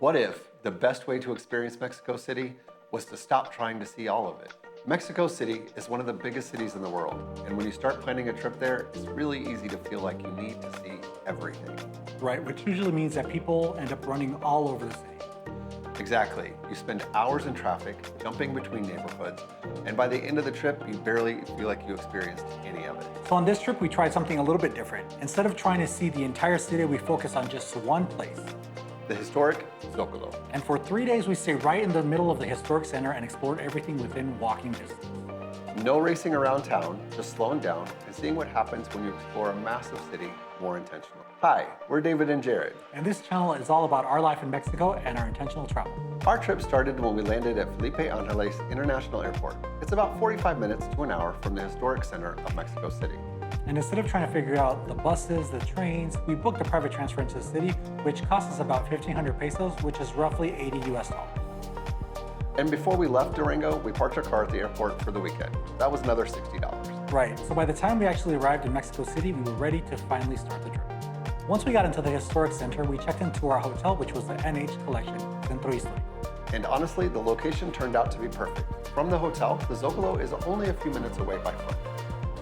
What if the best way to experience Mexico City was to stop trying to see all of it? Mexico City is one of the biggest cities in the world, and when you start planning a trip there, it's really easy to feel like you need to see everything. Right, which usually means that people end up running all over the city. Exactly. You spend hours in traffic, jumping between neighborhoods, and by the end of the trip, you barely feel like you experienced any of it. So on this trip, we tried something a little bit different. Instead of trying to see the entire city, we focus on just one place. The historic Zócalo. And for 3 days, we stayed right in the middle of the historic center and explored everything within walking distance. No racing around town, just slowing down and seeing what happens when you explore a massive city more intentionally. Hi, we're David and Jared. And this channel is all about our life in Mexico and our intentional travel. Our trip started when we landed at Felipe Ángeles International Airport. It's about 45 minutes to an hour from the historic center of Mexico City. And instead of trying to figure out the buses, the trains, we booked a private transfer into the city, which cost us about 1,500 pesos, which is roughly 80 US dollars. And before we left Durango, we parked our car at the airport for the weekend. That was another $60. Right, so by the time we actually arrived in Mexico City, we were ready to finally start the trip. Once we got into the historic center, we checked into our hotel, which was the NH Collection, Centro Histórico. And honestly, the location turned out to be perfect. From the hotel, the Zócalo is only a few minutes away by foot.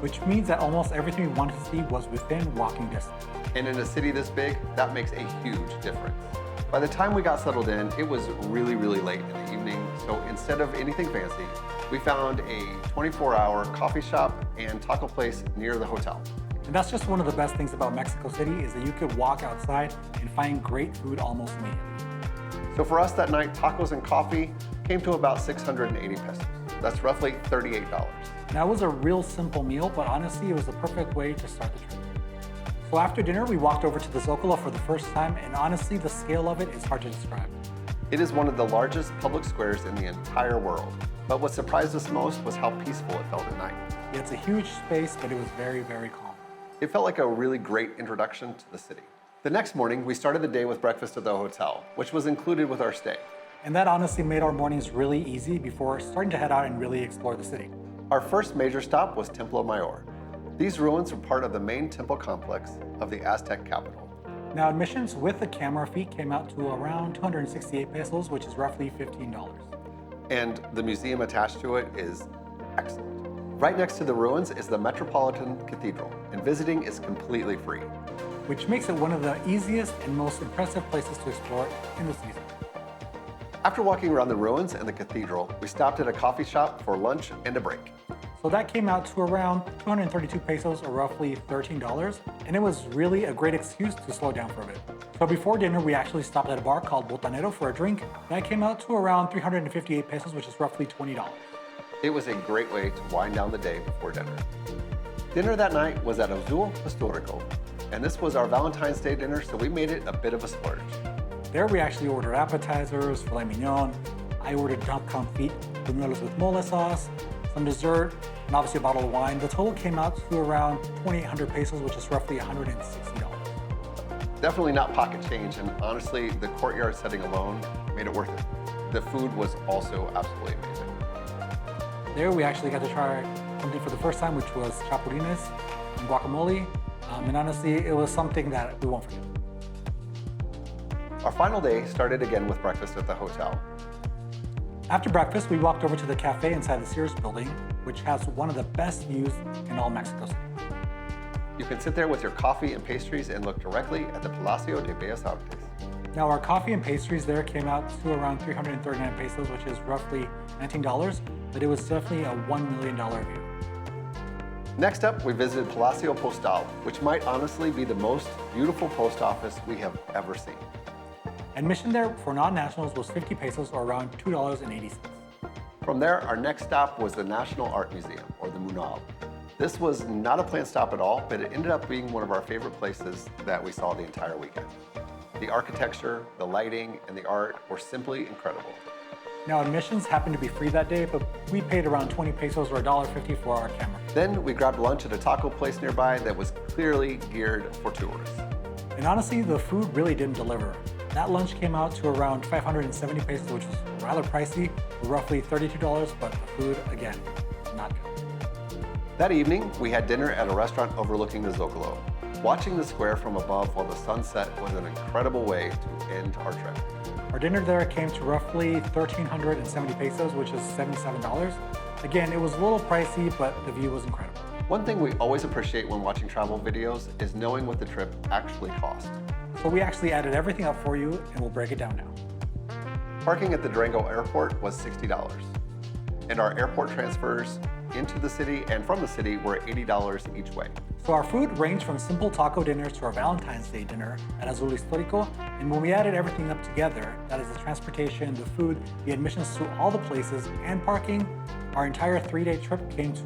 Which means that almost everything we wanted to see was within walking distance. And in a city this big, that makes a huge difference. By the time we got settled in, it was really late in the evening, so instead of anything fancy, we found a 24-hour coffee shop and taco place near the hotel. And that's just one of the best things about Mexico City is that you could walk outside and find great food almost immediately. So for us that night, tacos and coffee came to about 680 pesos. That's roughly $38. Now it was a real simple meal, but honestly, it was the perfect way to start the trip. So after dinner, we walked over to the Zócalo for the first time, and honestly, the scale of it is hard to describe. It is one of the largest public squares in the entire world. But what surprised us most was how peaceful it felt at night. Yeah, it's a huge space, but it was very calm. It felt like a really great introduction to the city. The next morning, we started the day with breakfast at the hotel, which was included with our stay. And that honestly made our mornings really easy before starting to head out and really explore the city. Our first major stop was Templo Mayor. These ruins were part of the main temple complex of the Aztec capital. Now admissions with the camera fee came out to around 268 pesos, which is roughly $15. And the museum attached to it is excellent. Right next to the ruins is the Metropolitan Cathedral, and visiting is completely free. Which makes it one of the easiest and most impressive places to explore in the city. After walking around the ruins and the cathedral, we stopped at a coffee shop for lunch and a break. So that came out to around 232 pesos or roughly $13, and it was really a great excuse to slow down for a bit. So before dinner, we actually stopped at a bar called Botanero for a drink. That came out to around 358 pesos, which is roughly $20. It was a great way to wind down the day before dinner. Dinner that night was at Museo Histórico, and this was our Valentine's Day dinner, so we made it a bit of a splurge. There we actually ordered appetizers, filet mignon. I ordered dump confit, buñuelos with mole sauce, some dessert, and obviously a bottle of wine. The total came out to around 2,800 pesos, which is roughly $160. Definitely not pocket change, and honestly, the courtyard setting alone made it worth it. The food was also absolutely amazing. There we actually got to try something for the first time, which was chapulines and guacamole. And honestly, it was something that we won't forget. Our final day started again with breakfast at the hotel. After breakfast, we walked over to the cafe inside the Sears building, which has one of the best views in all Mexico City. You can sit there with your coffee and pastries and look directly at the Palacio de Bellas Artes. Now our coffee and pastries there came out to around 339 pesos, which is roughly $19, but it was definitely a $1 million view. Next up, we visited Palacio Postal, which might honestly be the most beautiful post office we have ever seen. Admission there for non-nationals was 50 pesos or around $2.80. From there, our next stop was the National Art Museum, or the Nacional. This was not a planned stop at all, but it ended up being one of our favorite places that we saw the entire weekend. The architecture, the lighting, and the art were simply incredible. Now admissions happened to be free that day, but we paid around 20 pesos or $1.50 for our camera. Then we grabbed lunch at a taco place nearby that was clearly geared for tourists. And honestly, the food really didn't deliver. That lunch came out to around 570 pesos, which was rather pricey, roughly $32, but the food, again, not good. That evening, we had dinner at a restaurant overlooking the Zócalo. Watching the square from above while the sun set was an incredible way to end our trip. Our Our dinner there came to roughly 1,370 pesos, which is $77. Again, it was a little pricey, but the view was incredible. One thing we always appreciate when watching travel videos is knowing what the trip actually cost. So we actually added everything up for you, and we'll break it down now. Parking at the Durango airport was $60, and our airport transfers into the city and from the city were $80 each way. So our food ranged from simple taco dinners to our Valentine's Day dinner at Azul Histórico, and when we added everything up together, that is the transportation, the food, the admissions to all the places, and parking, our entire 3-day trip came to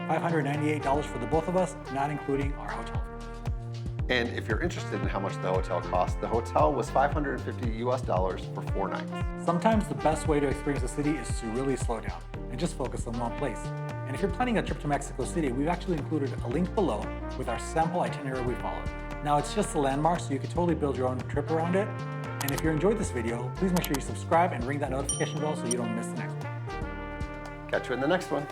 $598 for the both of us, not including our hotel. And if you're interested in how much the hotel cost, the hotel was $550 US for 4 nights. Sometimes the best way to experience the city is to really slow down and just focus on one place. And if you're planning a trip to Mexico City, we've actually included a link below with our sample itinerary we followed. Now it's just a landmark, so you can totally build your own trip around it. And if you enjoyed this video, please make sure you subscribe and ring that notification bell so you don't miss the next one. Catch you in the next one.